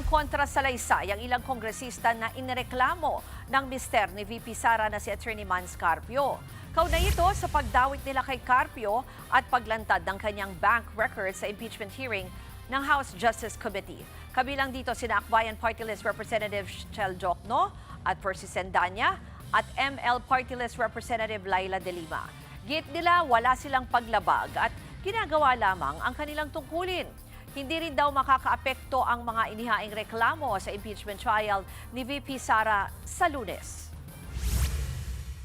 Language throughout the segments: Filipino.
kontra sa salaysay ang ilang kongresista na inireklamo ng mister ni VP Sara na si Attorney Mans Carpio. Kaugnay ito sa pagdawit nila kay Carpio at paglantad ng kanyang bank records sa impeachment hearing ng House Justice Committee. Kabilang dito sina Akbayan Party List Representative Chel Jokno at Percy Sendanya at ML Party List Representative Laila De Lima. Git nila wala silang paglabag at ginagawa lamang ang kanilang tungkulin. Hindi rin daw makakaapekto ang mga inihaing reklamo sa impeachment trial ni VP Sara sa Lunes.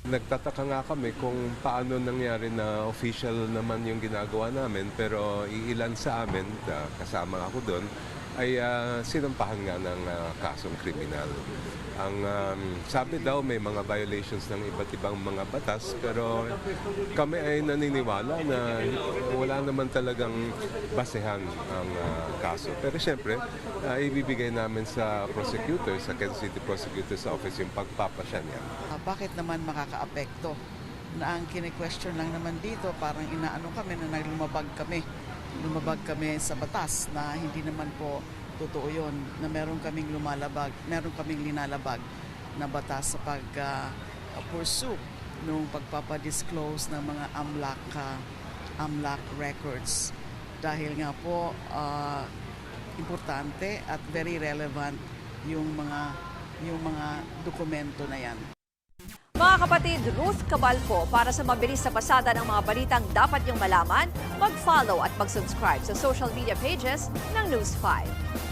Nagtataka nga kami kung paano nangyari na official naman yung ginagawa namin, pero iilan sa amin, kasama ako doon, ay sinampahan nga ng kasong kriminal. Ang sabi daw may mga violations ng iba't ibang mga batas, pero kami ay naniniwala na wala naman talagang basehan ang kaso. Pero siyempre, ibibigay namin sa prosecutor, sa Quezon City Prosecutor's Office yung pagpapasya niya. Bakit naman makakaapekto? Na ang kine-question lang naman dito, parang inaano kami na lumabag kami sa batas na hindi naman po totoo yun, na meron kaming linalabag na batas sa pag-pursue nung pagpapadisclose ng mga AMLAC records. Dahil nga po, importante at very relevant yung mga dokumento na yan. Mga kapatid, Ruth Cabalco, para sa mabilis na pasada ng mga balitang dapat niyong malaman, mag-follow at mag-subscribe sa social media pages ng News 5.